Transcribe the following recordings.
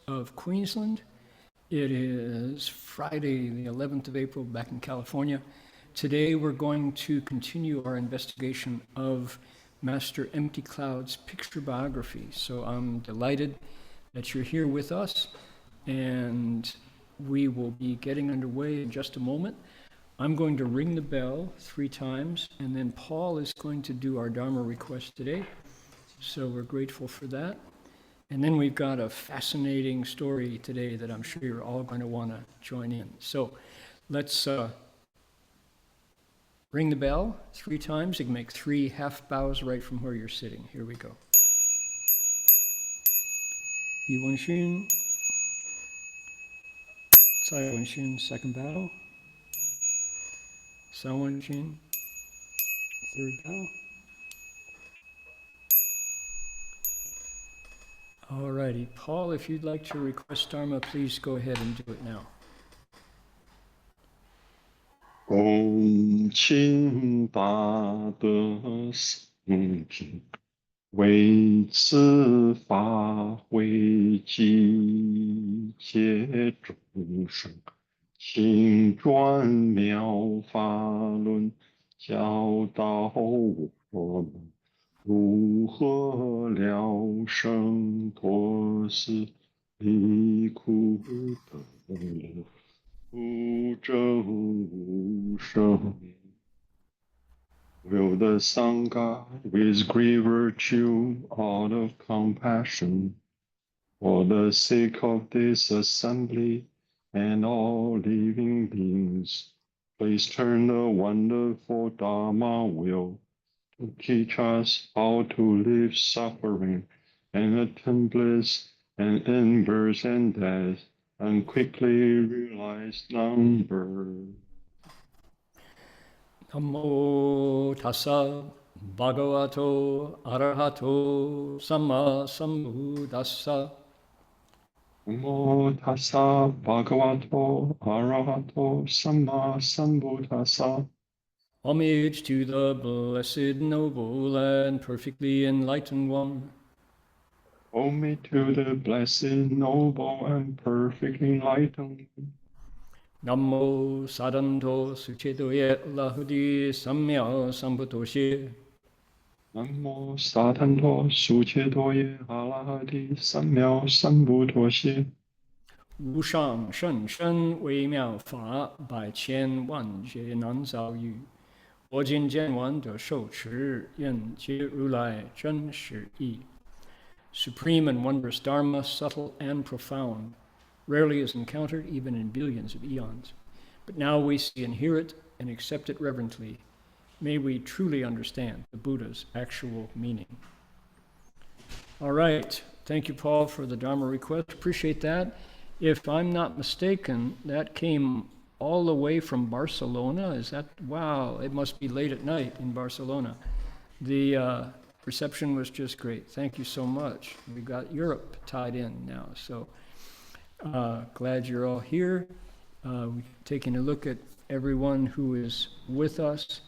of Queensland. It is Friday, the 11th of April, back in California. Today we're going to continue our investigation of Master Empty Cloud's picture biography. So I'm delighted that you're here with us, and we will be getting underway in just a moment. I'm going to ring the bell 3 times, and then Paul is going to do our Dharma request today. So we're grateful for that. And then we've got a fascinating story today that I'm sure you're all going to want to join in. So let's ring the bell 3 times. You can make 3 half bows right from where you're sitting. Here we go. Yi Wen Xun. Tsai Wen Xun, second bow. San Wen Xun, third bow. All righty. Paul, if you'd like to request Dharma, please go ahead and do it now. 恭请大德圣品，为此法会集结众生，请转妙法轮，教导我们如何了生脱死，离苦得乐。无争无生 Will the Sangha with great virtue out of compassion for the sake of this assembly and all living beings, please turn the wonderful Dharma wheel to teach us how to live suffering and attain bliss and end birth and death and quickly realize number. Namo tassa bhagavato arahato samma sambuddhassa. Namo tassa bhagavato arahato samma sambuddhassa. Homage to the blessed, noble, and perfectly enlightened one. Homage to the blessed, noble, and perfectly enlightened. Namo sadanto suchetoye lahudi samya sambuddhoshe. Namo satanto suchetoye alahadi samya sambuddhoshe. 无上甚深微妙法，百千万劫难遭遇。我今见闻得受持，愿解如来真实义。Supreme and wondrous Dharma, subtle and profound, rarely is encountered even in billions of eons. But now we see and hear it and accept it reverently. May we truly understand the Buddha's actual meaning. All right. Thank you, Paul, for the Dharma request. Appreciate that. If I'm not mistaken, that came all the way from Barcelona. Is that, wow, it must be late at night in Barcelona. The reception was just great. Thank you so much. We've got Europe tied in now. So glad you're all here. Taking a look at everyone who is with us.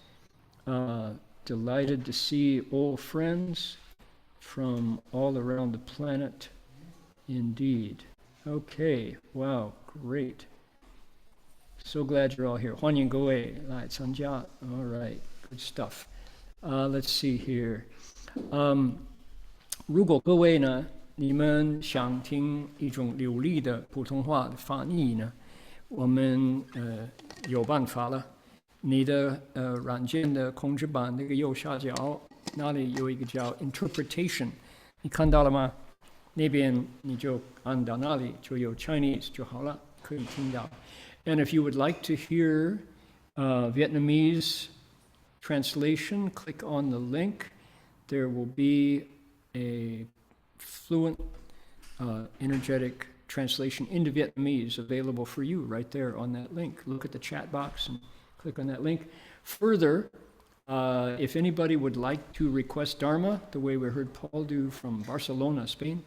Delighted to see old friends from all around the planet. Indeed. Okay, wow, great. So glad you're all here. 欢迎各位来参加. All right, good stuff. Let's see here. 如果各位呢，你们想听一种流利的普通话的翻译呢，我们有办法了。你的软件的控制板那个右下角那里有一个叫 Interpretation， 你看到了吗？那边你就按到那里就有 Chinese 就好了，可以听到。And if you would like to hear Vietnamese translation, click on the link. There will be a fluent, energetic translation into Vietnamese available for you right there on that link. Look at the chat box and click on that link. Further, if anybody would like to request Dharma, the way we heard Paul do from Barcelona, Spain,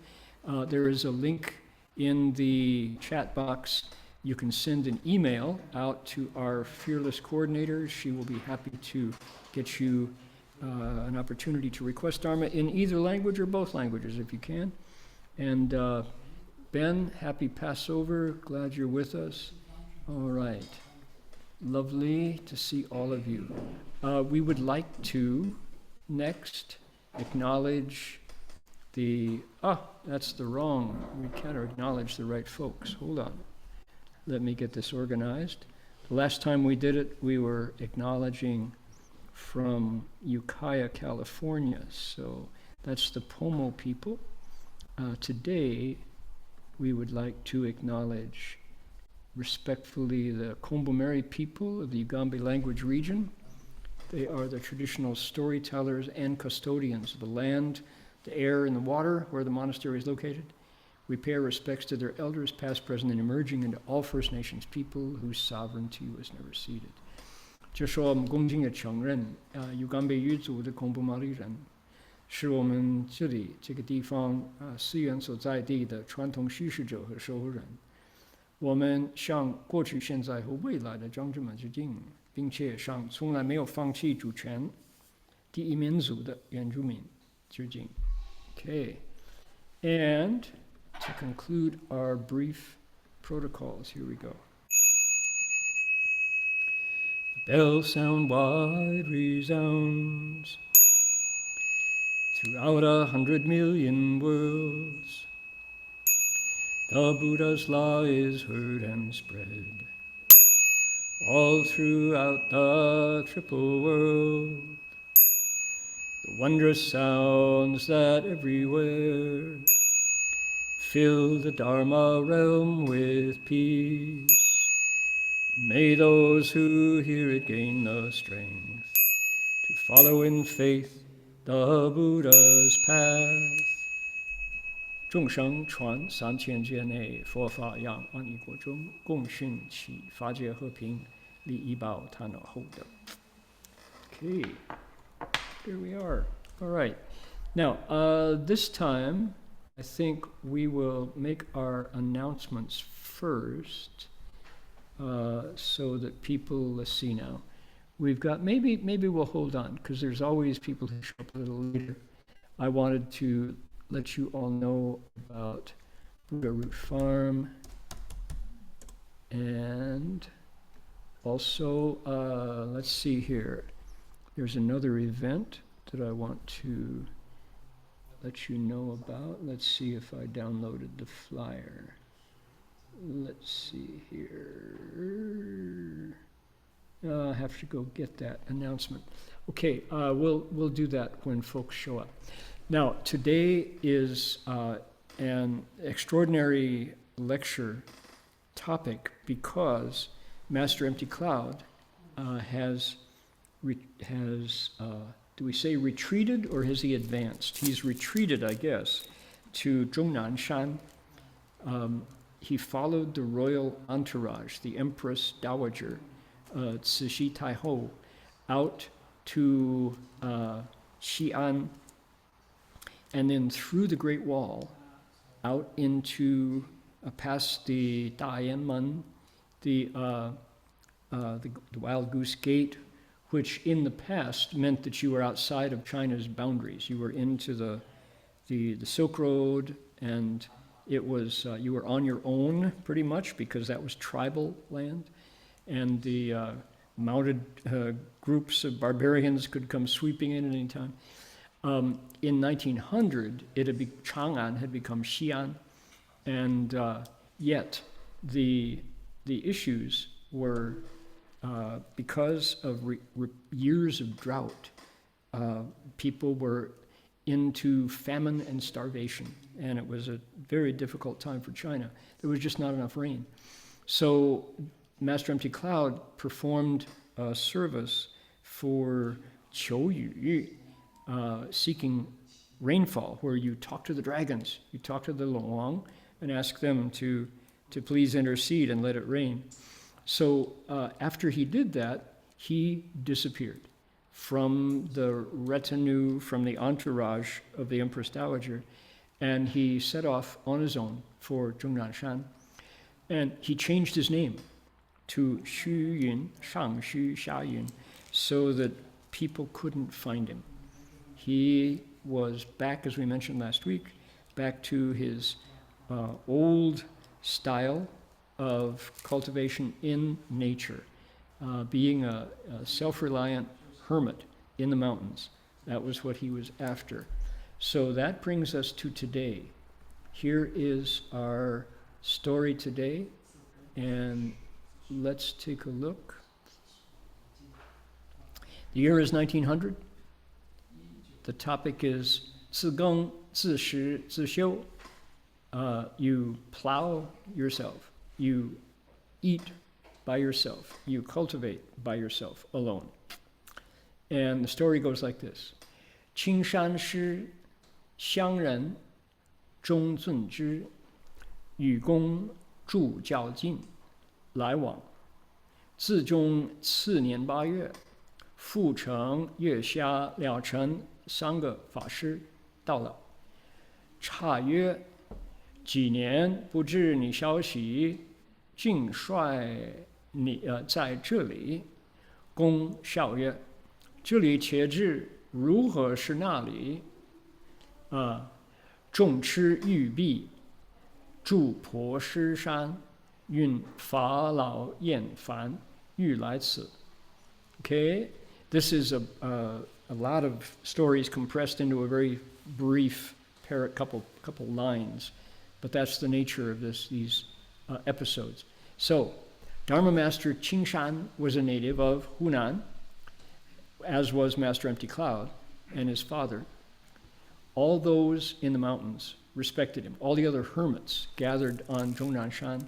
there is a link in the chat box. You can send an email out to our fearless coordinator. She will be happy to get you an opportunity to request Dharma in either language or both languages if you can. And Ben, happy Passover. Glad you're with us. All right. Lovely to see all of you. We would like to next acknowledge that's the wrong. We can't acknowledge the right folks. Hold on. Let me get this organized. The last time we did it, we were acknowledging from Ukiah, California. So that's the Pomo people. Today, we would like to acknowledge respectfully the Kombumerri people of the Ugambi language region. They are the traditional storytellers and custodians of the land, the air, and the water where the monastery is located. We pay our respects to their elders, past, present, and emerging, and to all First Nations people whose sovereignty was never ceded. 这说我们恭敬地承认Ugambi语族的孔布马里人是我们这里这个地方寺院所在地的传统叙事者和守护人。我们向过去、现在和未来的长者们致敬，并且向从来没有放弃主权第一民族的原住民致敬。Okay, and to conclude our brief protocols, here we go. The bell sound wide resounds throughout 100 million worlds. The Buddha's law is heard and spread all throughout the triple world. The wondrous sounds that everywhere fill the Dharma realm with peace. May those who hear it gain the strength to follow in faith the Buddha's path. 众生传3000劫内，佛法让万亿国中，共训其法界和平，利益报他那厚德。Okay, here we are. All right. Now, this time, I think we will make our announcements first, so that people, let's see now. We've got, maybe we'll hold on, because there's always people who show up a little later. I wanted to let you all know about Buddha Root Farm, and also, let's see here. There's another event that I want to let you know about. Let's see if I downloaded the flyer. Let's see here. I have to go get that announcement. Okay, we'll do that when folks show up. Now, today is an extraordinary lecture topic because Master Empty Cloud has do we say retreated or has he advanced? He's retreated, I guess, to Zhongnanshan. He followed the royal entourage, the Empress Dowager, Cixi Taiho, out to Xi'an, and then through the Great Wall, out into past the Dayanmen, the Wild Goose Gate, which in the past meant that you were outside of China's boundaries. You were into the Silk Road, and it was you were on your own pretty much because that was tribal land, and the mounted groups of barbarians could come sweeping in at any time. In 1900, Chang'an had become Xi'an, and yet the issues were because of years of drought, people were into famine and starvation, and it was a very difficult time for China. There was just not enough rain. So Master Empty Cloud performed a service for Qiu Yu, seeking rainfall, where you talk to the dragons, you talk to the Longlong, and ask them to please intercede and let it rain. So after he did that, he disappeared from the retinue, from the entourage of the Empress Dowager, and he set off on his own for Zhongnanshan. And he changed his name to Xuyun, Shangxu Xiayun, so that people couldn't find him. He was back, as we mentioned last week, back to his old style of cultivation in nature, being a self-reliant hermit in the mountains. That was what he was after. So that brings us to today. Here is our story today, and let's take a look. The year is 1900. The topic is 自耕自食自修. You plow yourself. You eat by yourself. You cultivate by yourself, alone. And the story goes like this. 青山师乡人中尊之与公助较劲来往自中次年8月复成月下了尘3个法师到了差曰几年不知你消息竟率你在这里公笑曰这里且知如何是那里众吃玉璧住婆尸山运法老厌烦欲来此 Okay, this is a lot of stories compressed into a very brief couple lines, but that's the nature of these episodes. So, Dharma Master Qingshan was a native of Hunan, as was Master Empty Cloud and his father. All those in the mountains respected him. All the other hermits gathered on Zhongnanshan.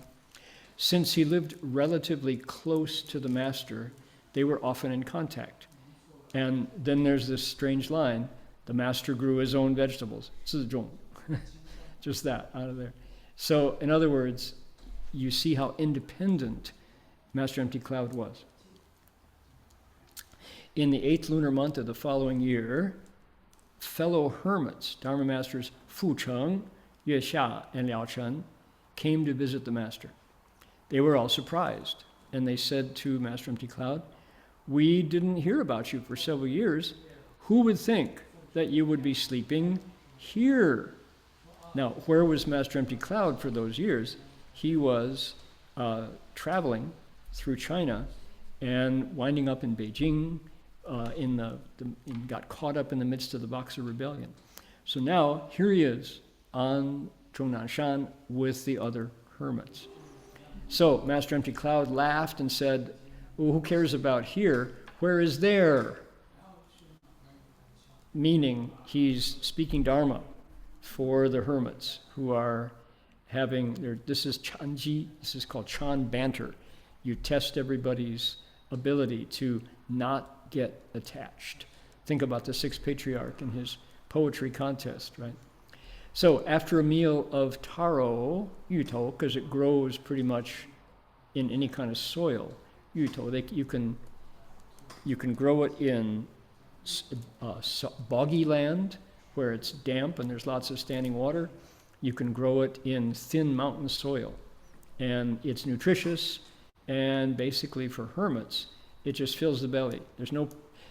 Since he lived relatively close to the master, they were often in contact. And then there's this strange line, the master grew his own vegetables, 自种. Just that, out of there. So, in other words, you see how independent Master Empty Cloud was. In the 8th lunar month of the following year, fellow hermits, Dharma Masters Fu Cheng, Yue Xia, and Liao Chen, came to visit the master. They were all surprised, and they said to Master Empty Cloud, we didn't hear about you for several years. Who would think that you would be sleeping here? Now, where was Master Empty Cloud for those years? He was traveling through China and winding up in Beijing, got caught up in the midst of the Boxer Rebellion. So now, here he is on Zhongnanshan with the other hermits. So Master Empty Cloud laughed and said, well, who cares about here? Where is there? Meaning he's speaking Dharma for the hermits who are having, this is Chanji, this is called Chan banter. You test everybody's ability to not get attached. Think about the sixth patriarch and his poetry contest, right? So after a meal of taro, yuto, because it grows pretty much in any kind of soil, yuto, you can grow it in boggy land where it's damp and there's lots of standing water. You can grow it in thin mountain soil, and it's nutritious. And basically, for hermits, it just fills the belly.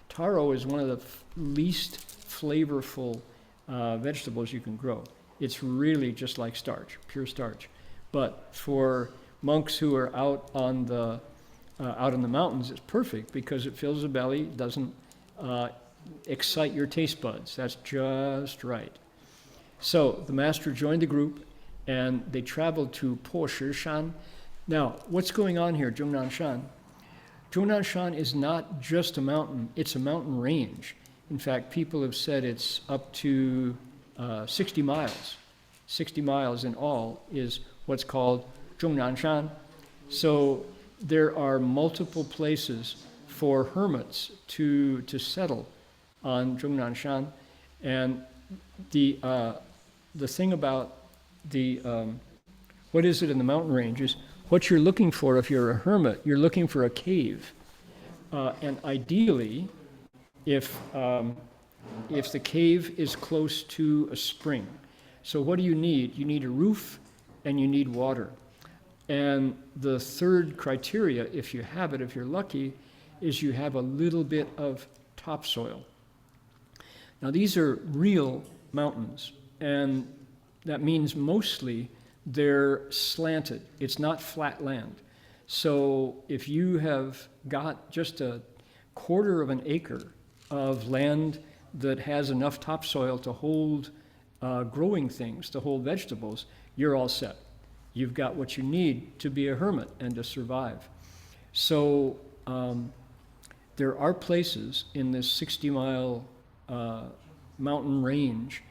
Taro is one of the least flavorful vegetables you can grow. It's really just like starch, pure starch. But for monks who are out in the mountains, it's perfect because it fills the belly, doesn't excite your taste buds. That's just right. So the master joined the group, and they traveled to Po Shi Shan. Now, what's going on here, Zhongnanshan? Zhongnanshan is not just a mountain, it's a mountain range. In fact, people have said it's up to 60 miles. 60 miles in all is what's called Zhongnanshan. So there are multiple places for hermits to settle on Zhongnanshan. And the thing about what is it in the mountain ranges? What you're looking for if you're a hermit, you're looking for a cave. And ideally, if the cave is close to a spring. So what do you need? You need a roof and you need water. And the third criteria, if you have it, if you're lucky, is you have a little bit of topsoil. Now these are real mountains, and that means mostly they're slanted. It's not flat land. So if you have got just a quarter of an acre of land that has enough topsoil to hold growing things, to hold vegetables, you're all set. You've got what you need to be a hermit and to survive. So there are places in this 60-mile mountain range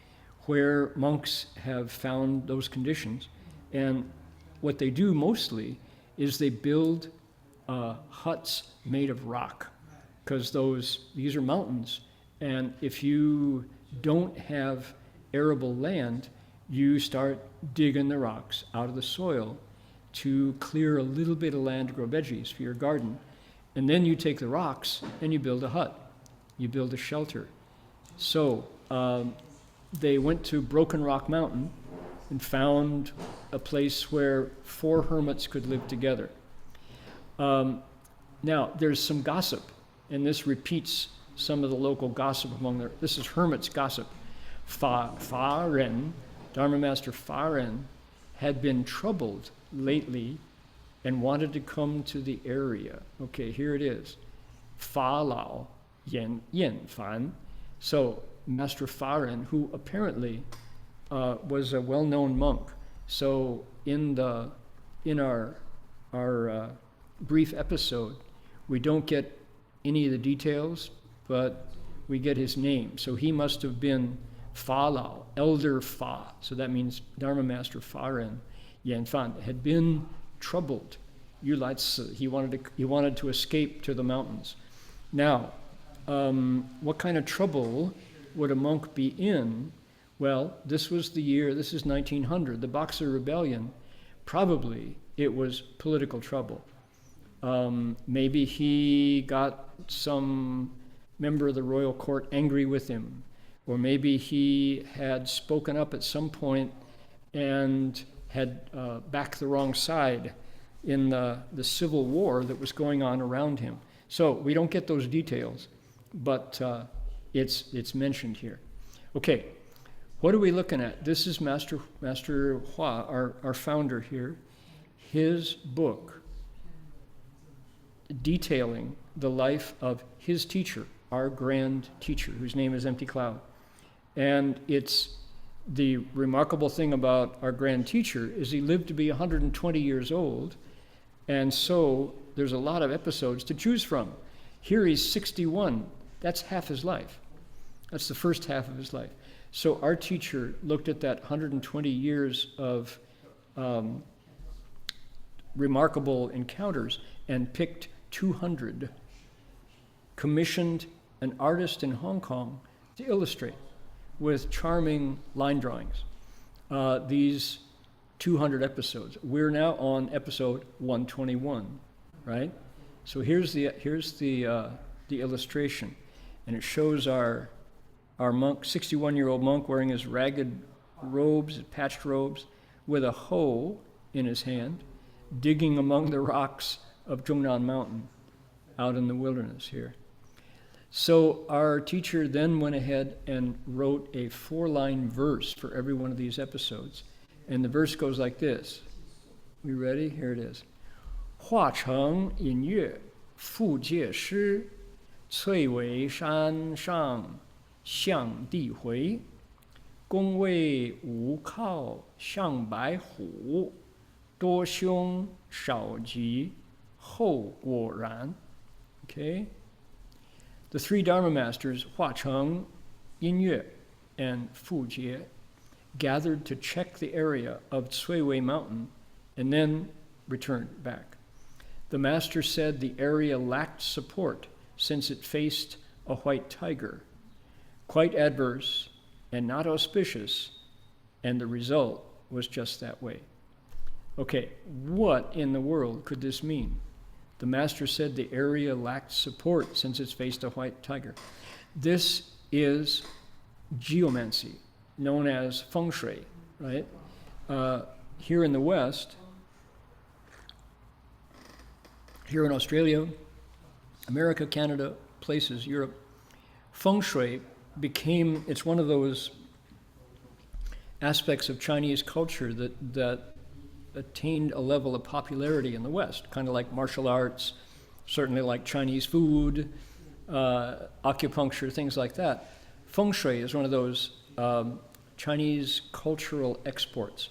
where monks have found those conditions. And what they do mostly is they build huts made of rock, because these are mountains. And if you don't have arable land, you start digging the rocks out of the soil to clear a little bit of land to grow veggies for your garden. And then you take the rocks and you build a hut. You build a shelter. So they went to Broken Rock Mountain and found a place where 4 hermits could live together. Now, there's some gossip, and this repeats some of the local gossip this is hermits' gossip. Fa Ren, Dharma Master Fa Ren, had been troubled lately and wanted to come to the area. Okay, here it is. Fa Lao Yen Fan. So Master Fa Ren, who apparently was a well-known monk. So in our brief episode, we don't get any of the details, but we get his name. So he must have been Fa Lao, Elder Fa. So that means Dharma Master Fa Ren Yen Fan had been troubled. He wanted to escape to the mountains. Now, what kind of trouble would a monk be in? Well, this is 1900, the Boxer Rebellion. Probably it was political trouble. Maybe he got some member of the royal court angry with him, or maybe he had spoken up at some point and had backed the wrong side in the civil war that was going on around him. So we don't get those details, but it's mentioned here. Okay, what are we looking at? This is Master Hua, our founder here, his book detailing the life of his teacher, our grand teacher, whose name is Empty Cloud. And it's the remarkable thing about our grand teacher is he lived to be 120 years old, and so there's a lot of episodes to choose from. Here he's 61. That's half his life. That's the first half of his life. So our teacher looked at that 120 years of remarkable encounters and picked 200, commissioned an artist in Hong Kong to illustrate with charming line drawings these 200 episodes. We're now on episode 121, right? So here's the illustration, and it shows our monk, 61-year-old monk, wearing his ragged robes, his patched robes, with a hoe in his hand, digging among the rocks of Zhongnan Mountain out in the wilderness here. So our teacher then went ahead and wrote a 4-line verse for every one of these episodes. And the verse goes like this. We ready? Here it is. 化成隐月复借诗，翠微山上向地回，宫位无靠向白虎，多凶少吉后果然. Okay? The 3 Dharma masters, Hua Cheng, Yin Yue, and Fu Jie, gathered to check the area of Cuiwei Mountain and then returned back. The master said the area lacked support since it faced a white tiger, quite adverse and not auspicious, and the result was just that way. Okay, what in the world could this mean? The master said the area lacked support since it's faced a white tiger. This is geomancy, known as feng shui, right? Here in the West, here in Australia, America, Canada, places, Europe, feng shui it's one of those aspects of Chinese culture that attained a level of popularity in the West, kind of like martial arts, certainly like Chinese food, acupuncture, things like that. Feng Shui is one of those Chinese cultural exports.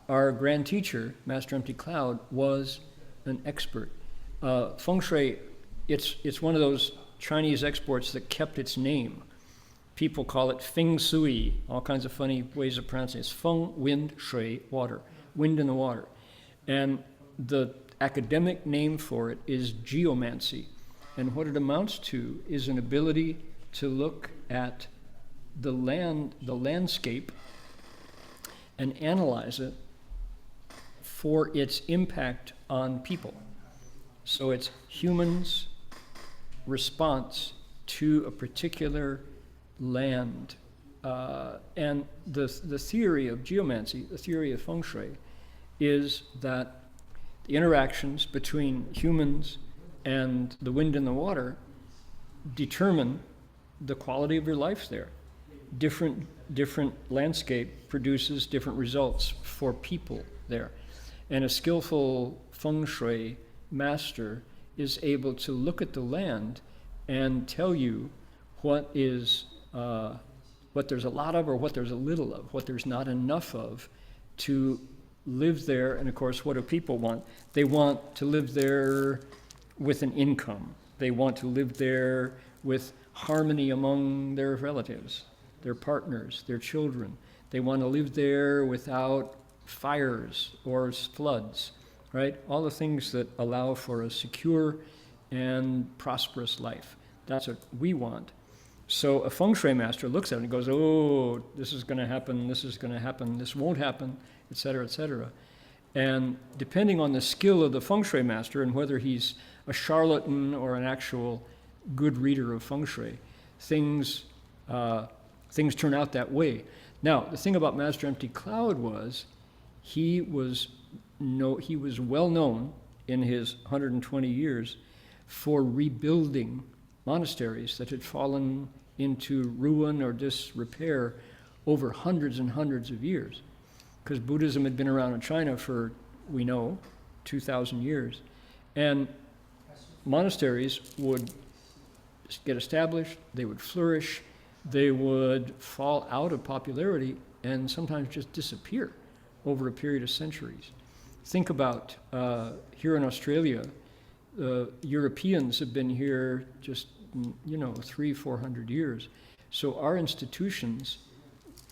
Our grand teacher, Master Empty Cloud, was an expert. Feng Shui, it's one of those Chinese exports that kept its name. People call it Feng Shui, all kinds of funny ways of pronouncing it. It's Feng, wind, shui, water, wind in the water. And the academic name for it is geomancy. And what it amounts to is an ability to look at the landscape, and analyze it for its impact on people. So it's humans' response to a particular land. And the theory of geomancy, the theory of feng shui, is that the interactions between humans and the wind and the water determine the quality of your life there. Different landscape produces different results for people there. And a skillful feng shui master is able to look at the land and tell you what there's a lot of or what there's a little of, what there's not enough of to live there. And of course, what do people want? They want to live there with an income. They want to live there with harmony among their relatives, their partners, their children. They want to live there without fires or floods, right? All the things that allow for a secure and prosperous life. That's what we want. So a feng shui master looks at it and goes, oh, this is going to happen, this is going to happen, this won't happen, et cetera, et cetera. And depending on the skill of the feng shui master and whether he's a charlatan or an actual good reader of feng shui, things turn out that way. Now, the thing about Master Empty Cloud was he was well known in his 120 years for rebuilding monasteries that had fallen into ruin or disrepair over hundreds and hundreds of years. Because Buddhism had been around in China for, we know, 2,000 years. And monasteries would get established, they would flourish, they would fall out of popularity and sometimes just disappear over a period of centuries. Think about here in Australia, Europeans have been here just 300-400 years. So our institutions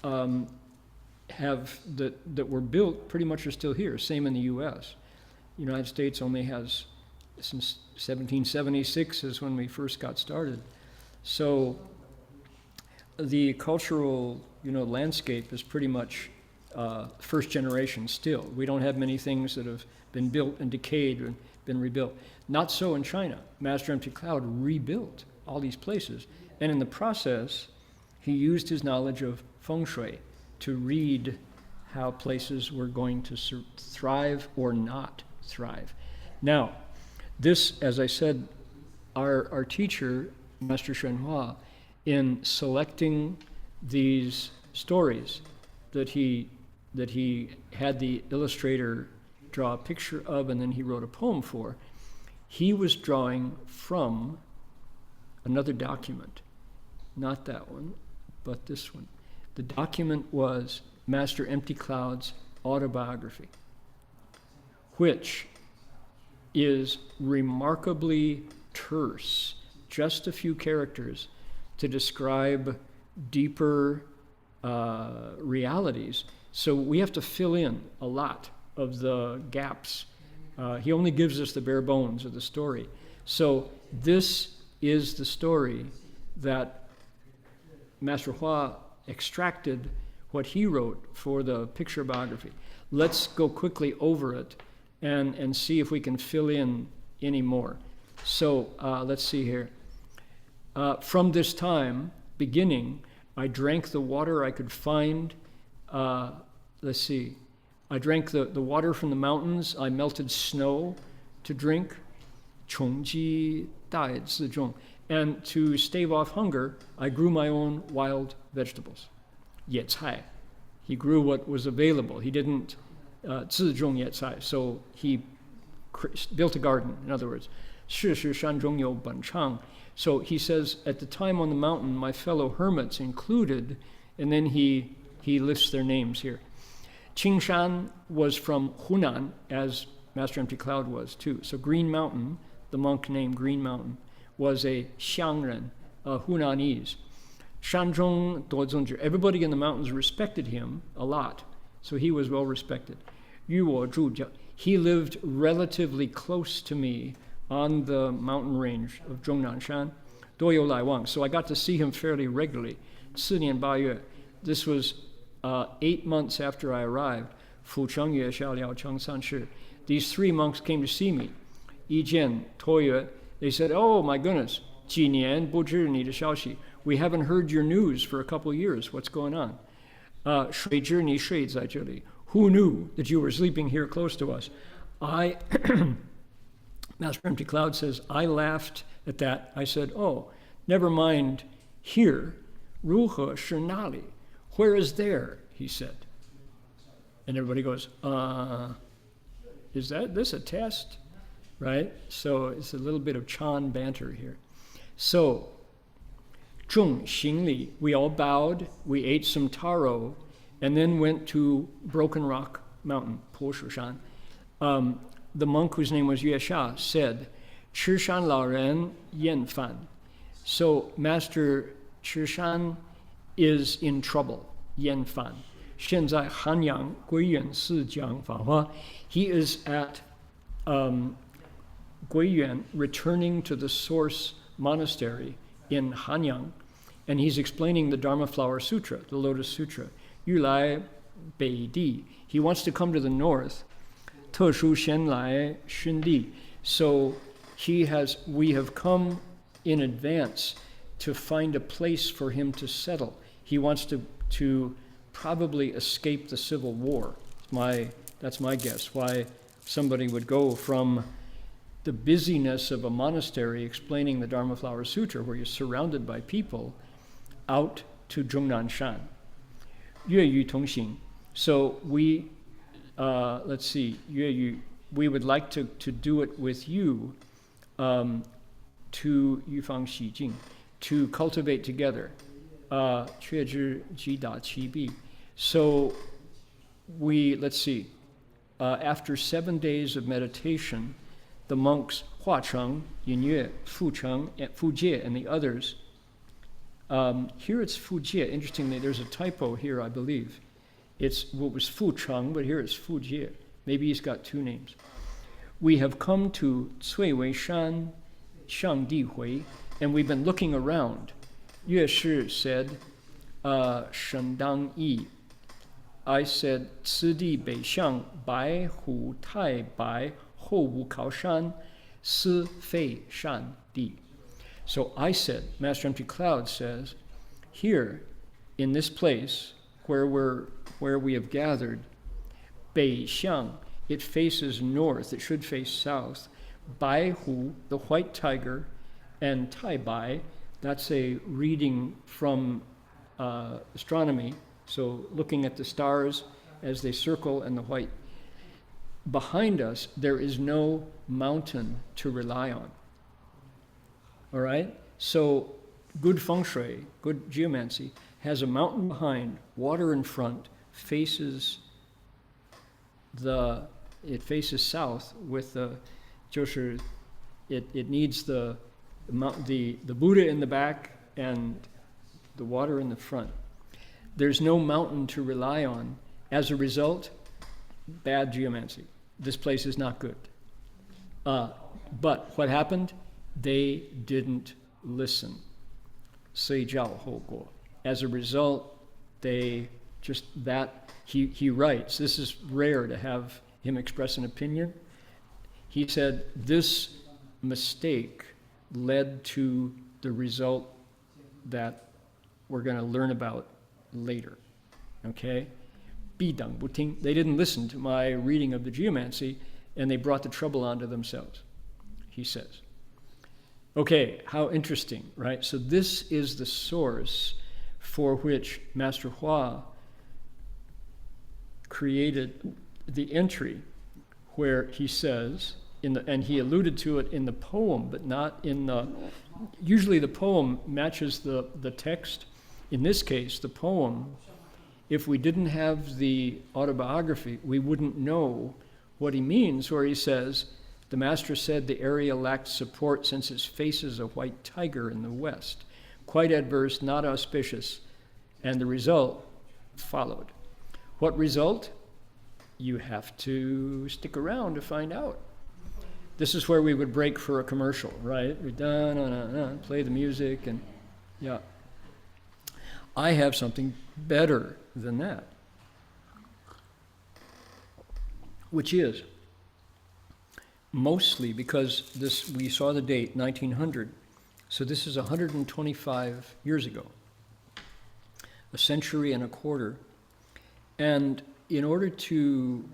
that were built pretty much are still here. Same in the U.S. The United States only has, since 1776 is when we first got started. So the cultural landscape is pretty much first generation still. We don't have many things that have been built and decayed and been rebuilt. Not so in China. Master Empty Cloud rebuilt all these places, and in the process he used his knowledge of feng shui to read how places were going to thrive or not thrive. Now, this, as I said, our teacher, Master Xuyun, in selecting these stories that he had the illustrator draw a picture of and then he wrote a poem for, he was drawing from another document. Not that one, but this one. The document was Master Empty Cloud's autobiography, which is remarkably terse, just a few characters to describe deeper realities. So we have to fill in a lot of the gaps. He only gives us the bare bones of the story. So this is the story that Master Hua extracted what he wrote for the picture biography. Let's go quickly over it and see if we can fill in any more. So let's see here. From this time, beginning, I drank the water I could find. Let's see. I drank the water from the mountains. I melted snow to drink. 穷饥待自重. And to stave off hunger, I grew my own wild vegetables. 野菜. He grew what was available. He didn't 自种也在. So he built a garden, in other words. 世是山中有本唱. So he says, at the time on the mountain, my fellow hermits included, and then he lists their names here. Qingshan was from Hunan, as Master Empty Cloud was too. So Green Mountain, the monk named Green Mountain, was a Xiangren, a Hunanese. Shanzhong Dozongzhi, everybody in the mountains respected him a lot, so he was well respected. Yu Wo Zhu, he lived relatively close to me on the mountain range of Zhongnanshan, Doyo Lai Wang. So I got to see him fairly regularly. 4年8月, this was 8 months after I arrived. 府城月下了城三世. These 3 monks came to see me. 一见托约, they said, oh my goodness, 几年不知你的消息. We haven't heard your news for a couple of years. What's going on? 谁知你睡在这里? Who knew that you were sleeping here close to us? Master Empty Cloud says, I laughed at that. I said, oh, never mind here. 如何是哪里? Where is there? He said. And everybody goes, is this a test? Right? So it's a little bit of Chan banter here. So, 中行礼, we all bowed, we ate some taro, and then went to Broken Rock Mountain, Poshu-shan. The monk whose name was Yue Sha said, 吃山老人厌饭. So Master Chishan is in trouble, 厌饭. 现在汉阳归元寺讲法华. He is at Guiyuan, returning to the source monastery in Hanyang, and he's explaining the Dharma Flower Sutra, the Lotus Sutra. 欲来北地. He wants to come to the north. 特殊先来训地. So we have come in advance to find a place for him to settle. He wants to probably escape the civil war. That's my guess, why somebody would go from the busyness of a monastery explaining the Dharma Flower Sutra, where you're surrounded by people, out to Zhongnanshan. 粤语通行. So we, let's see, 粤语, we would like to do it with you, to 预防喜境, to cultivate together. 确知击打其弊. So let's see, after 7 days of meditation, the monks Huacheng, Yinyue, Fucheng, Fujie, and the others. Here it's Fujie. Interestingly, there's a typo here, I believe. It was Fucheng, but here it's Fujie. Maybe he's got 2 names. We have come to Cui Wei Shan, Shang Di Hui, and we've been looking around. Yue Shi said, Shen Dang Yi. I said, 此地北向白虎太白后无考山思非善地. So I said, Master Empty Cloud says, here in this place where we have gathered, 北向, it faces north, it should face south. 白虎, the white tiger, and 太白, that's a reading from astronomy. So looking at the stars as they circle and the white. Behind us, there is no mountain to rely on. All right? So good feng shui, good geomancy, has a mountain behind, water in front, faces south with the, 就是 it needs the Buddha in the back and the water in the front. There's no mountain to rely on. As a result, bad geomancy. This place is not good. But what happened? They didn't listen. 随教后果. As a result, he writes, this is rare to have him express an opinion. He said, this mistake led to the result that we're going to learn about later. Okay? 必等不听. They didn't listen to my reading of the geomancy, and they brought the trouble onto themselves, he says. Okay, how interesting, right? So this is the source for which Master Hua created the entry where he says, and he alluded to it in the poem, but not in the, usually the poem matches the text. In this case, the poem, if we didn't have the autobiography, we wouldn't know what he means, where he says, the master said the area lacked support since its face is a white tiger in the west. Quite adverse, not auspicious, and the result followed. What result? You have to stick around to find out. This is where we would break for a commercial, right? We play the music, and yeah. I have something better than that, which is mostly because this, we saw the date, 1900, so this is 125 years ago, a century and a quarter. And in order to,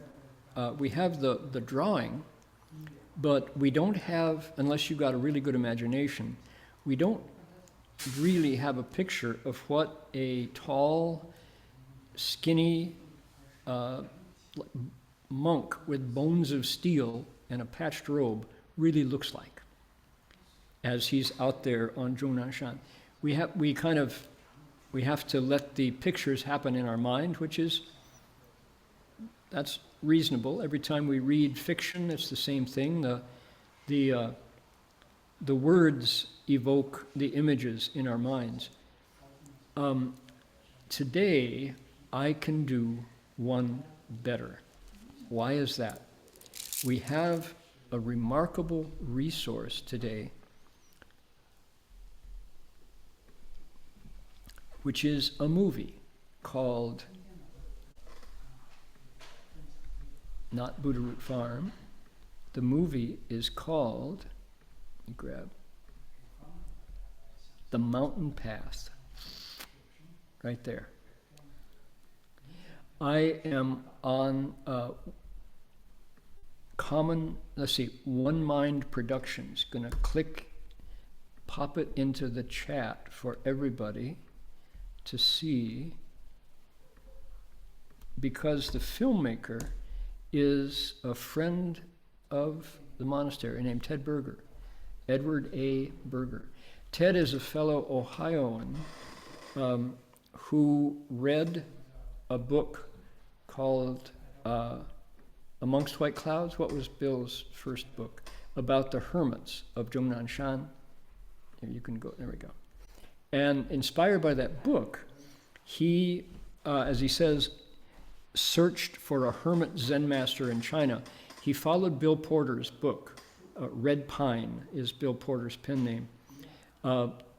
we have the drawing, but we don't have, unless you've got a really good imagination, we don't really have a picture of what a tall, skinny monk with bones of steel and a patched robe really looks like as he's out there on Zhongnanshan. We have to let the pictures happen in our mind, which is, that's reasonable. Every time we read fiction, it's the same thing. The words evoke the images in our minds. Today, I can do one better. Why is that? We have a remarkable resource today, which is a movie called, not Buddha Root Farm. The movie is called, let me grab, The Mountain Path, right there. I am on One Mind Productions, gonna pop it into the chat for everybody to see, because the filmmaker is a friend of the monastery named Ted Berger, Edward A. Berger. Ted is a fellow Ohioan who read a book called Amongst White Clouds. What was Bill's first book? About the hermits of Zhongnanshan. Here, you can go, there we go. And inspired by that book, he, as he says, searched for a hermit Zen master in China. He followed Bill Porter's book. Red Pine is Bill Porter's pen name.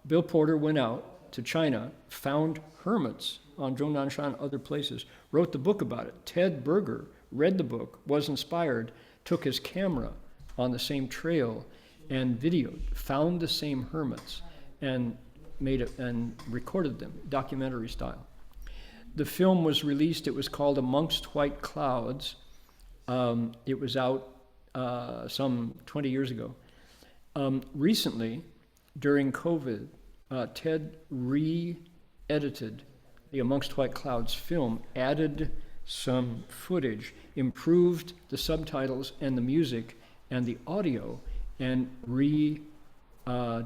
Bill Porter went out to China, found hermits on Zhongnanshan, other places, wrote the book about it. Ted Berger read the book, was inspired, took his camera on the same trail and videoed, found the same hermits, and made it and recorded them, documentary style. The film was released. It was called Amongst White Clouds. It was out some 20 years ago. Recently, during COVID, Ted re-edited the Amongst White Clouds film, added some footage, improved the subtitles and the music and the audio, and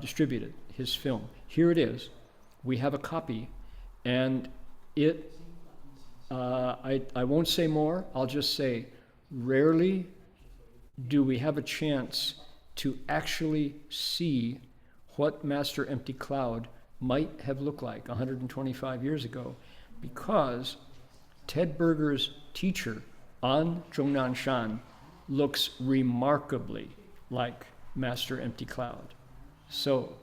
distributed his film. Here it is. We have a copy, and it, I won't say more, I'll just say, rarely do we have a chance to actually see what Master Empty Cloud might have looked like 125 years ago, because Ted Berger's teacher on Zhongnanshan looks remarkably like Master Empty Cloud. So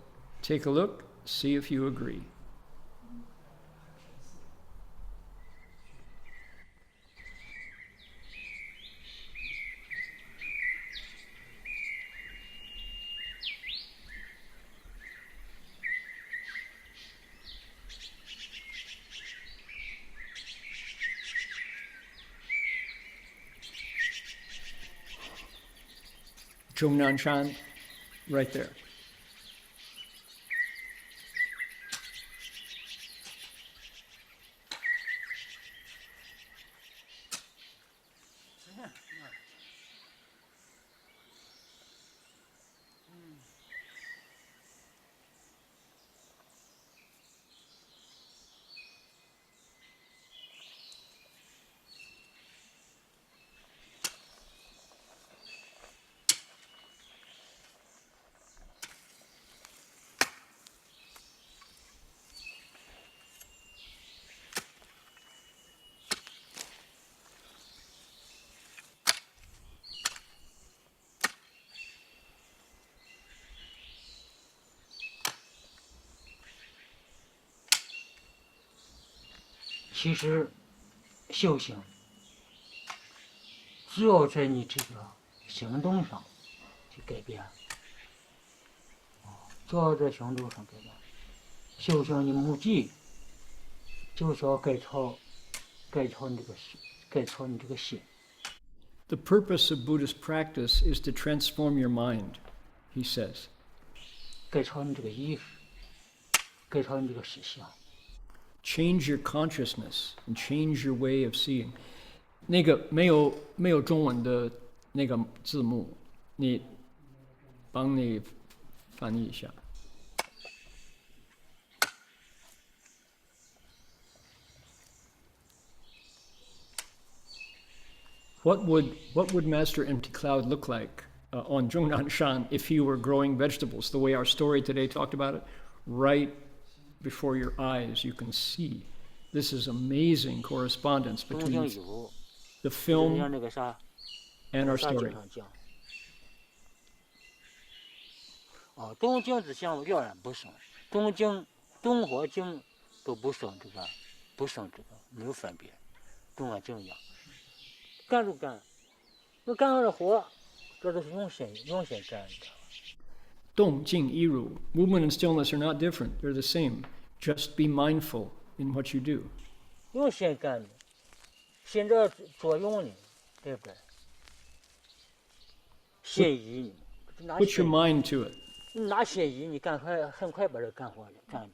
take a look, see if you agree. Zhongnanshan, right there. 其实修行只有在你这个行动上去改变，只有在行动上改变。修行的目的就是要改造你这个心，改造你这个心。The purpose of Buddhist practice is to transform your mind, he says. 改造你这个意识，改造你这个思想。Change your consciousness and change your way of seeing. 那个没有中文的那个字幕，帮你翻译一下。What would Master Empty Cloud look like on Zhongnanshan if he were growing vegetables, the way our story today talked about it? Right before your eyes, you can see. This is amazing correspondence between the film and our story. 东经之相了然不生，东和经都不生这个，没有分别，跟我经一样。干就干，那干了活，这都是用心干的。Dong, Jing, Iru. Movement and stillness are not different. They're the same. Just be mindful in what you do. 用心干的，心这作用呢，对不对？心意呢，Put your mind to it. 你拿心意，你很快把这干活了，干的。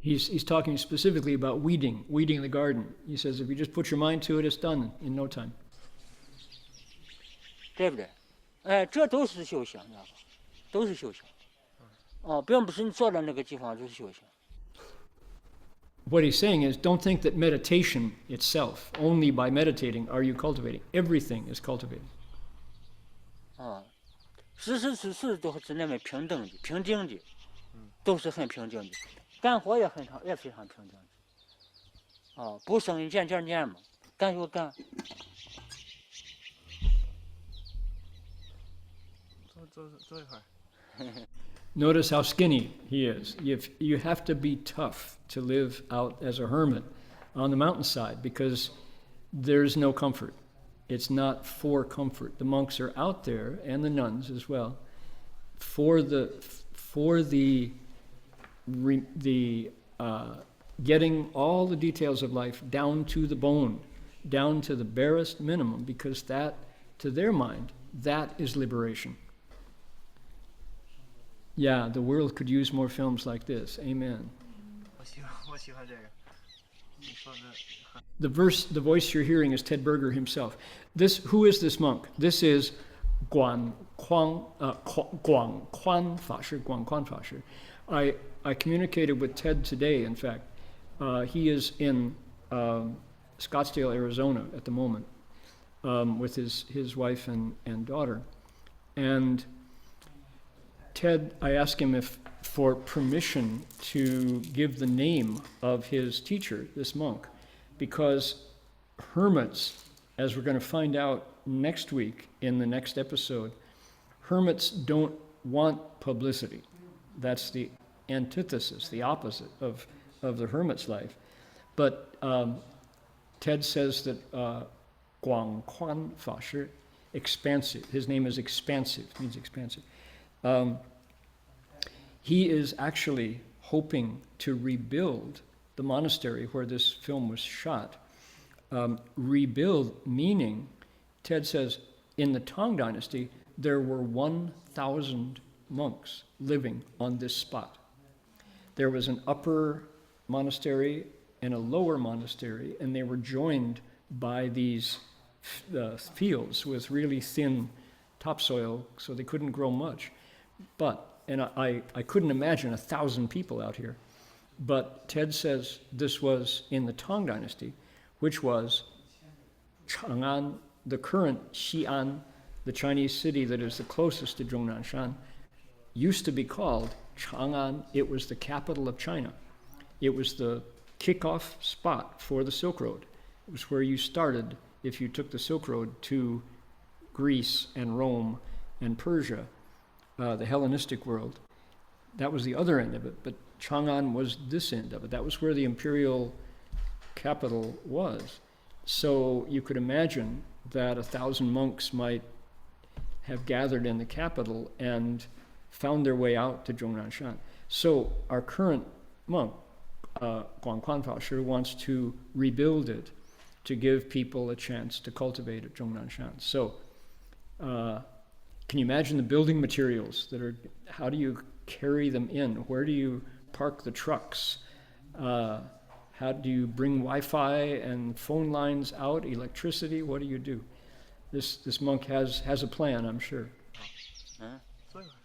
He's talking specifically about weeding the garden. He says if you just put your mind to it, it's done in no time. 对不对？哎，这都是修行，知道吧？都是修行。并不是你坐在那个地方就是修行。What he's saying is, don't think that meditation itself, only by meditating are you cultivating. Everything is cultivating. 时时处处都是那么平静的，都是很平静的。干活也非常平静的。不生一件念嘛，干就干。坐一会儿。Notice how skinny he is. You have to be tough to live out as a hermit on the mountainside because there's no comfort. It's not for comfort. The monks are out there, and the nuns as well, for the getting all the details of life down to the bone, down to the barest minimum, because that, to their mind, that is liberation. Yeah, the world could use more films like this. Amen. The voice you're hearing is Ted Berger himself. Who is this monk? This is Guang Quan Fashi. I communicated with Ted today, in fact. He is in Scottsdale, Arizona at the moment with his wife and daughter. And Ted, I asked him for permission to give the name of his teacher, this monk, because hermits, as we're going to find out next week in the next episode, hermits don't want publicity. That's the antithesis, the opposite of the hermit's life. But Ted says that Guang Quan Fashi, expansive. His name is expansive, means expansive. He is actually hoping to rebuild the monastery where this film was shot. Rebuild meaning, Ted says, in the Tang Dynasty, there were 1,000 monks living on this spot. There was an upper monastery and a lower monastery, and they were joined by these fields with really thin topsoil, so they couldn't grow much. And I couldn't imagine 1,000 people out here. But Ted says this was in the Tang Dynasty, which was Chang'an, the current Xi'an, the Chinese city that is the closest to Zhongnanshan, used to be called Chang'an. It was the capital of China. It was the kickoff spot for the Silk Road. It was where you started if you took the Silk Road to Greece and Rome and Persia, the Hellenistic world. That was the other end of it. But Chang'an was this end of it. That was where the imperial capital was. So you could imagine that 1,000 monks might have gathered in the capital and found their way out to Zhongnanshan. So our current monk, Guangquan Faoshi, wants to rebuild it to give people a chance to cultivate at Zhongnanshan. So can you imagine the building materials that are, how do you carry them in? Where do you park the trucks? How do you bring Wi-Fi and phone lines out, electricity? What do you do? This monk has a plan, I'm sure. Huh? 坐一会儿，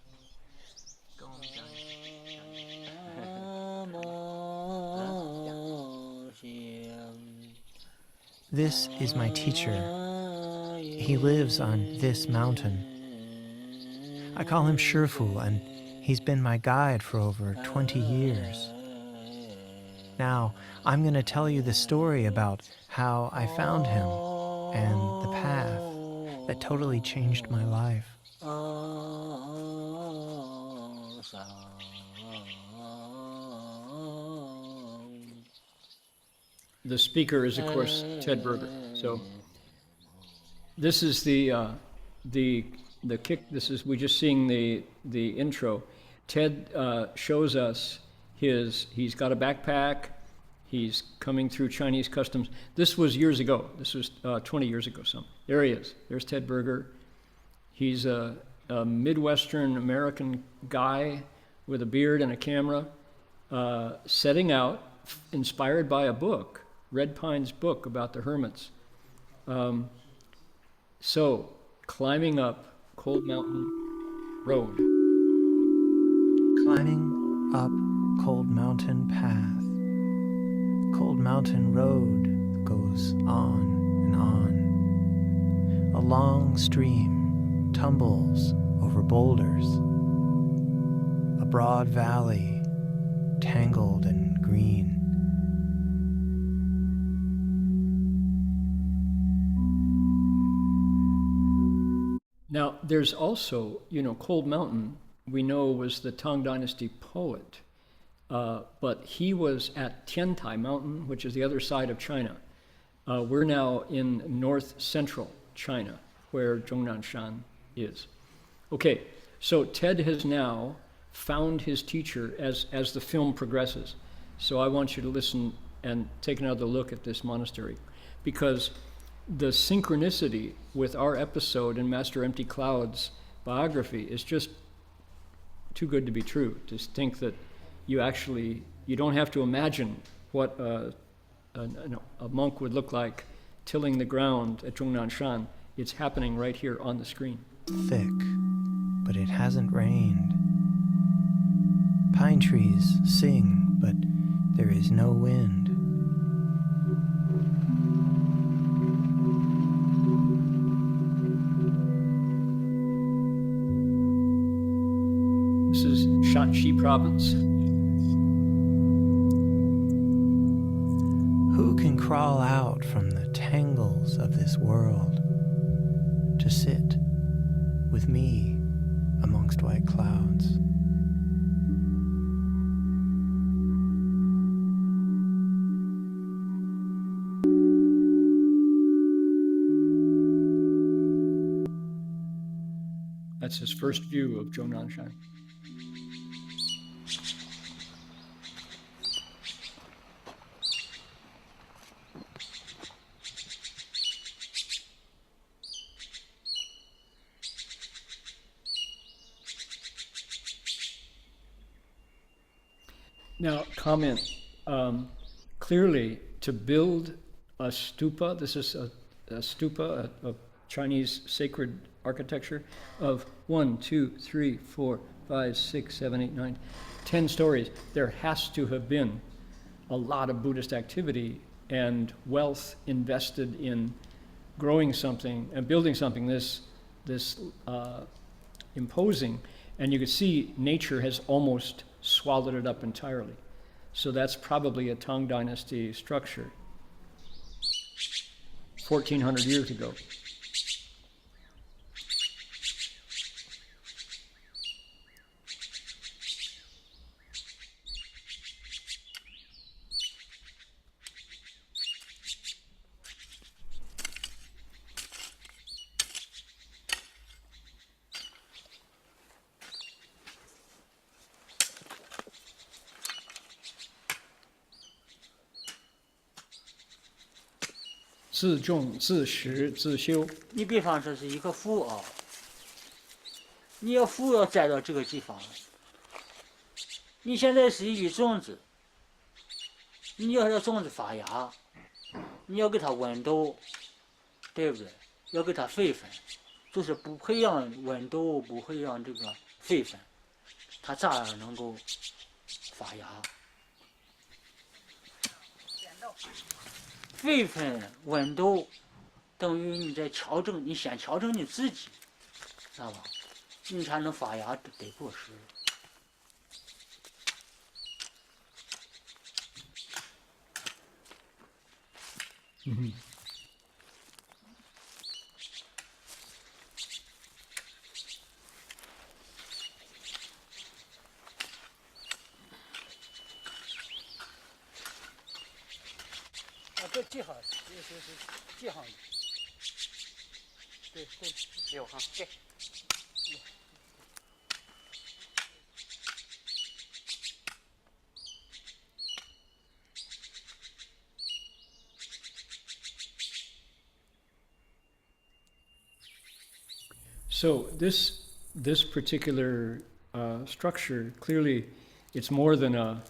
跟我们讲一讲。 This is my teacher. He lives on this mountain. I call him Shifu, and he's been my guide for over 20 years. Now, I'm going to tell you the story about how I found him and the path that totally changed my life. The speaker is, of course, Ted Berger. So this is the kick. This is, we just seeing the intro. Ted shows us he's got a backpack. He's coming through Chinese customs. This was years ago. This was 20 years ago. There he is. There's Ted Berger. He's a Midwestern American guy with a beard and a camera, setting out, inspired by a book, Red Pine's book about the hermits. So, climbing up Cold Mountain Road. Climbing up Cold Mountain Path. Cold Mountain Road goes on and on. A long stream tumbles over boulders. A broad valley, tangled and green. Now, there's also, Cold Mountain, we know was the Tang Dynasty poet, but he was at Tiantai Mountain, which is the other side of China. We're now in north central China, where Zhongnanshan is. Okay, so Ted has now found his teacher as the film progresses. So I want you to listen and take another look at this monastery, because the synchronicity with our episode in Master Empty Cloud's biography is just too good to be true. To think that you don't have to imagine what a monk would look like tilling the ground at Zhongnanshan. It's happening right here on the screen. Thick, but it hasn't rained. Pine trees sing, but there is no wind. This is Shanxi province. Who can crawl out from the tangles of this world to sit with me amongst white clouds? That's his first view of Zhongnanshan. Now, comment, clearly to build a stupa, this is a stupa, a Chinese sacred architecture of 1, 2, 3, 4, 5, 6, 7, 8, 9, 10 stories. There has to have been a lot of Buddhist activity and wealth invested in growing something and building something this imposing. And you can see nature has almost swallowed it up entirely. So that's probably a Tang Dynasty structure, 1,400 years ago. 自重、自食、自修。你比方说是一棵树啊，你要树要栽到这个地方了，你现在是一粒种子，你要让种子发芽，你要给它温度，对不对？要给它水分，就是不培养温度，不培养这个水分，它咋样能够发芽？水分、温度等于你在调整，你先调整你自己，知道吧？你才能发芽得果实。嗯这记好，记好。对对，有哈，对。So this particular structure, clearly it's more than a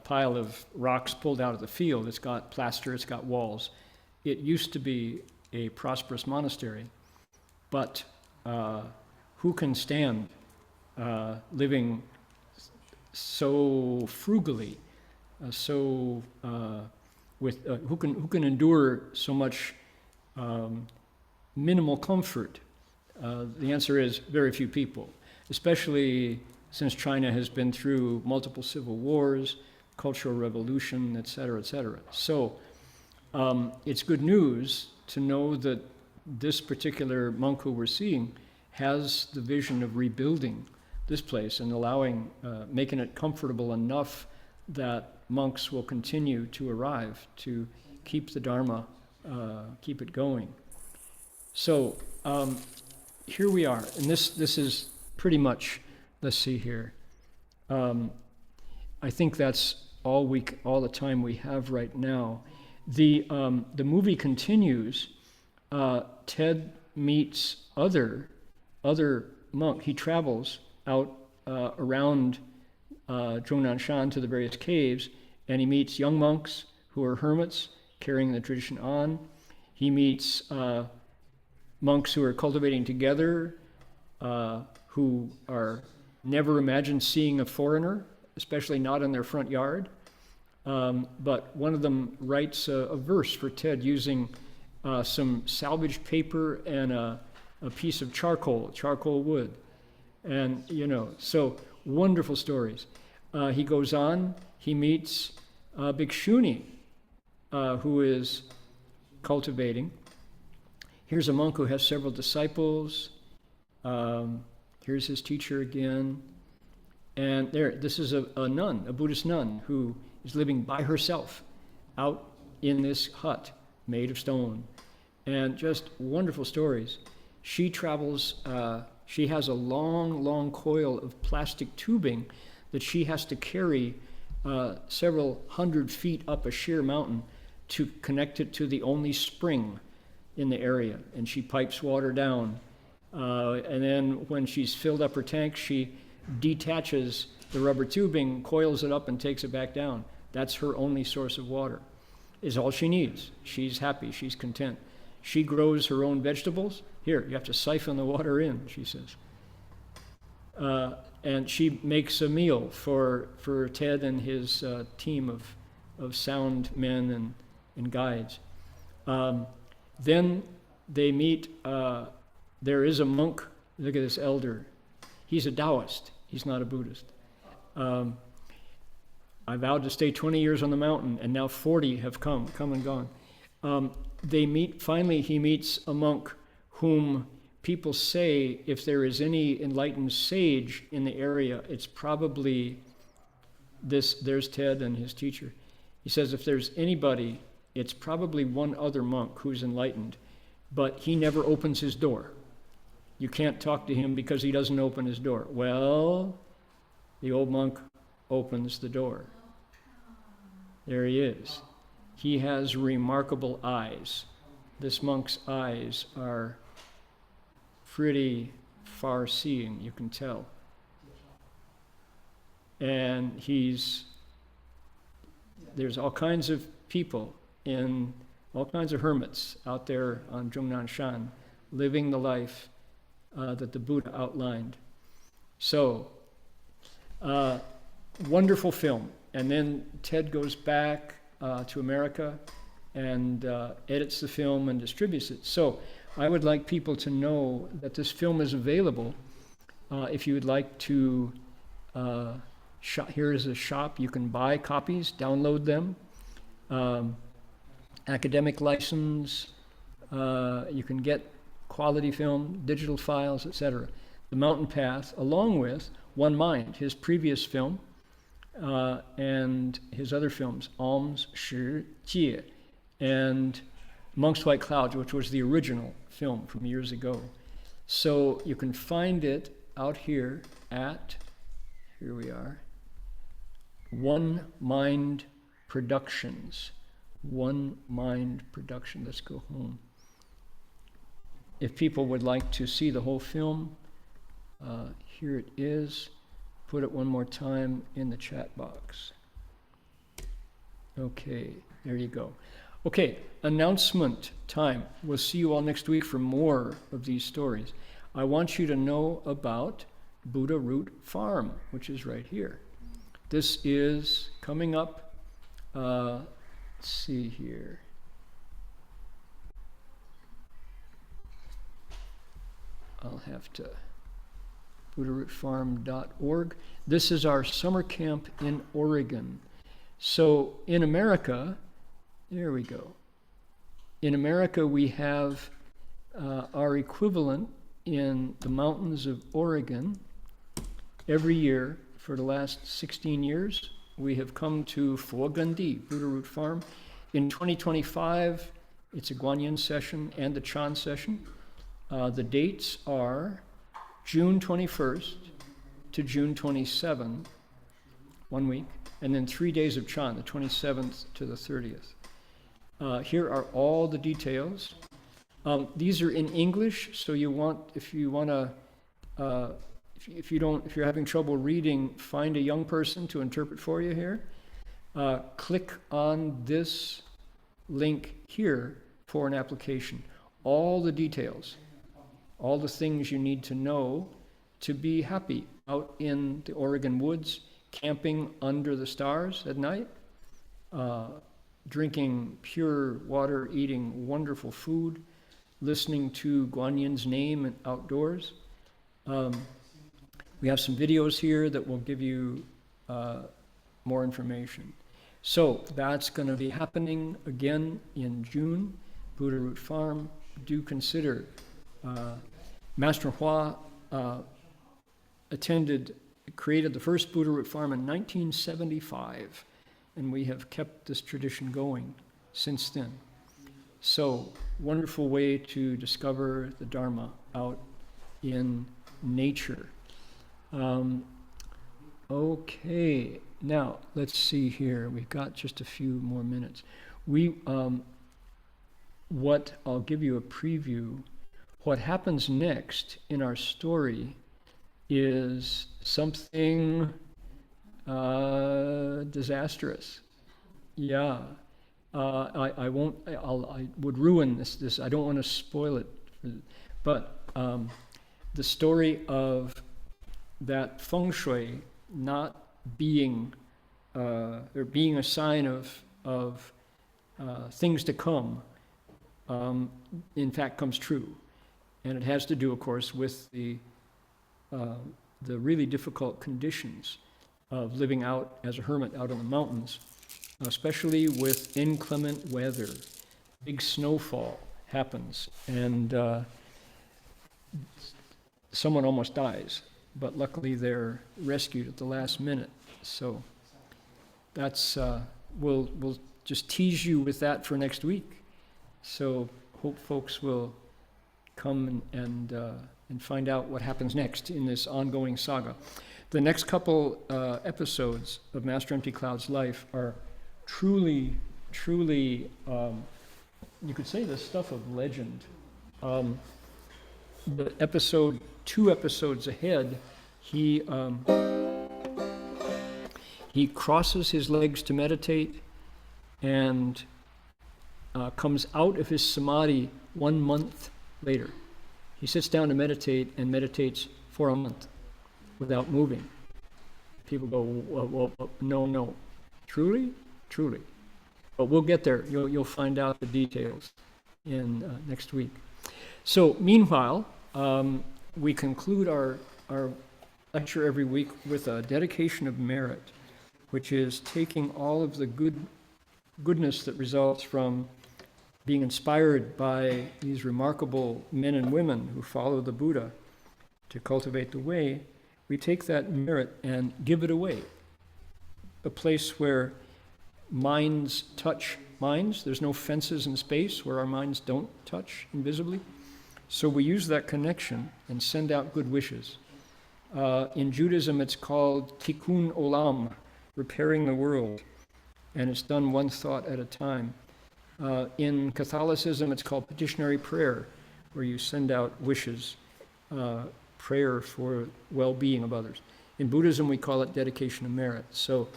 pile of rocks pulled out of the field. It's got plaster, it's got walls. It used to be a prosperous monastery, but who can stand living so frugally, who can endure so much minimal comfort? The answer is very few people, especially since China has been through multiple civil wars, cultural revolution, et cetera, et cetera. So it's good news to know that this particular monk who we're seeing has the vision of rebuilding this place and allowing, making it comfortable enough that monks will continue to arrive to keep the Dharma, keep it going. So here we are, and this is pretty much, let's see here. I think that's all the time we have right now. The movie continues. Ted meets other monk. He travels out around Zhongnanshan to the various caves, and he meets young monks who are hermits carrying the tradition on. He meets monks who are cultivating together, who are never imagined seeing a foreigner, especially not in their front yard. But one of them writes a verse for Ted using some salvaged paper and a piece of charcoal wood. And, so wonderful stories. He goes on, he meets Bhikshuni, who is cultivating. Here's a monk who has several disciples. Here's his teacher again. And this is a nun, a Buddhist nun, who is living by herself out in this hut made of stone. And just wonderful stories. She travels, she has a long coil of plastic tubing that she has to carry several hundred feet up a sheer mountain to connect it to the only spring in the area, and she pipes water down. And then when she's filled up her tank, she detaches the rubber tubing, coils it up, and takes it back down. That's her only source of water. Is all she needs. She's happy, she's content. She grows her own vegetables. Here, you have to siphon the water in, she says. And she makes a meal for Ted and his team of sound men and guides. Then they meet, there is a monk, look at this elder. He's a Taoist, he's not a Buddhist. I vowed to stay 20 years on the mountain, and now 40 have come and gone. Finally he meets a monk whom people say if there is any enlightened sage in the area, it's probably there's Ted and his teacher. He says if there's anybody, it's probably one other monk who's enlightened, but he never opens his door. You can't talk to him because he doesn't open his door. Well, the old monk opens the door. There he is. He has remarkable eyes. this monk's eyes are pretty far-seeing, you can tell. And there's all kinds of people all kinds of hermits out there on Zhongnan Shan living the life that the Buddha outlined. So, wonderful film. And then Ted goes back to America and edits the film and distributes it. So I would like people to know that this film is available. If you would like to, here is a shop. You can buy copies, download them. Academic license, you can get quality film, digital files, etc. The Mountain Path, along with One Mind, his previous film, and his other films, Alms, Shi, Jie, and Monk's White Clouds, which was the original film from years ago. So you can find it out here we are, One Mind Productions. One Mind Production. Let's go home. If people would like to see the whole film, here it is. Put it one more time in the chat box. Okay, there you go. Okay, announcement time. We'll see you all next week for more of these stories. I want you to know about Buddha Root Farm, which is right here. This is coming up. Let's see here. I'll have to, buddharootfarm.org. This is our summer camp in Oregon. So in America, there we go. In America, we have our equivalent in the mountains of Oregon. Every year for the last 16 years, we have come to Fogandi, Buddha Root Farm. In 2025, it's a Guanyin session and a Chan session. The dates are June 21st to June 27, 1 week, and then 3 days of Chan, the 27th to the 30th. Here are all the details. These are in English, so if you're having trouble reading, find a young person to interpret for you here. Click on this link here for an application. All the details, all the things you need to know to be happy out in the Oregon woods, camping under the stars at night, drinking pure water, eating wonderful food, listening to Guanyin's name outdoors. We have some videos here that will give you more information. So that's going to be happening again in June, Buddha Root Farm. Do consider. Master Hua created the first Buddha Root Farm in 1975, and we have kept this tradition going since then. So, wonderful way to discover the Dharma out in nature. Okay, now let's see here. We've got just a few more minutes. I'll give you a preview. What happens next in our story is something disastrous. Yeah, I would ruin this. I don't want to spoil it, but the story of that feng shui not being or being a sign of things to come, in fact, comes true. And it has to do, of course, with the really difficult conditions of living out as a hermit out in the mountains, especially with inclement weather. Big snowfall happens, and someone almost dies, but luckily they're rescued at the last minute. So that's we'll just tease you with that for next week. So hope folks will come and find out what happens next in this ongoing saga. The next couple episodes of Master Empty Cloud's life are truly you could say the stuff of legend. The episode, 2 episodes ahead, he crosses his legs to meditate and comes out of his samadhi 1 month later. He sits down to meditate and meditates for a month without moving. People go, well, no. Truly? Truly. But we'll get there. You'll find out the details in next week. So meanwhile, we conclude our lecture every week with a dedication of merit, which is taking all of the goodness that results from being inspired by these remarkable men and women who follow the Buddha to cultivate the way. We take that merit and give it away. A place where minds touch minds. There's no fences in space where our minds don't touch invisibly. So we use that connection and send out good wishes. In Judaism, it's called tikkun olam, repairing the world. And it's done one thought at a time. In Catholicism, it's called petitionary prayer, where you send out wishes, prayer for well-being of others. In Buddhism, we call it dedication of merit. So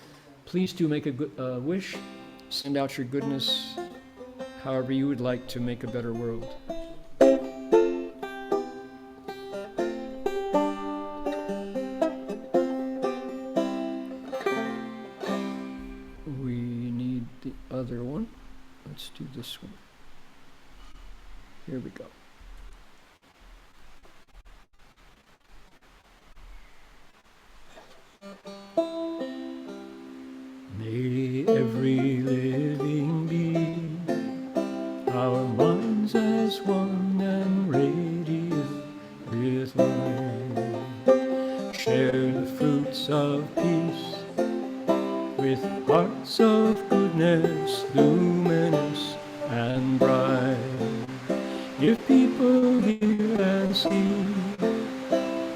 please do make a good wish, send out your goodness, however you would like to make a better world. We need the other one. Let's do this one. Here we go. May every living being, our minds as one and radiant with light, share the fruits of peace with hearts of goodness, luminous and bright. If people hear and see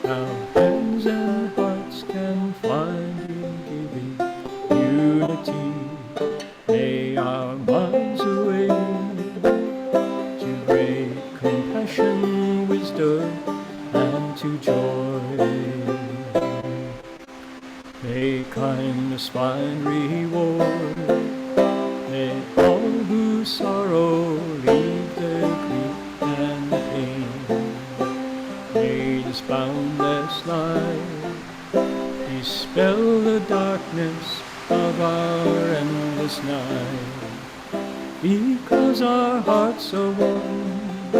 how hands and hearts can find in giving unity, may our minds awake to great compassion, wisdom, and to joy. May kindness find reward, may all who sorrow leave their grief and pain. May this boundless light dispel the darkness of our endless night. Because our hearts are one,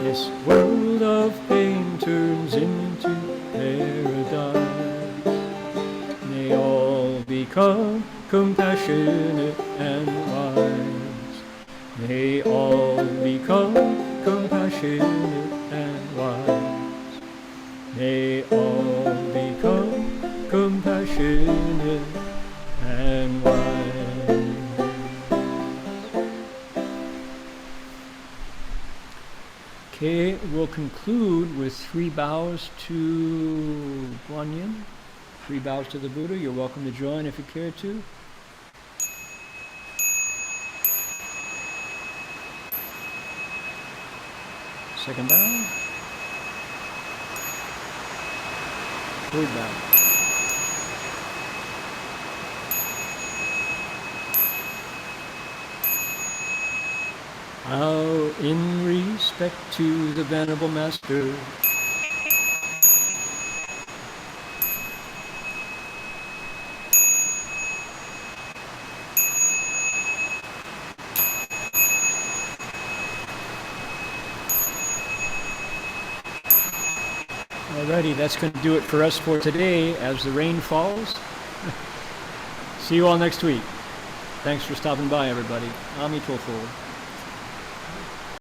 this world of pain turns into paradise. May all become compassionate and wise. May all become compassionate and wise. May all become compassionate and wise. Okay, we'll conclude with 3 bows to Guan Yin, 3 bows to the Buddha. You're welcome to join if you care to. Second bow. Third bow. Bow in respect to the Venerable Master. Alrighty, that's going to do it for us for today as the rain falls. See you all next week. Thanks for stopping by, everybody. Ami Tofo.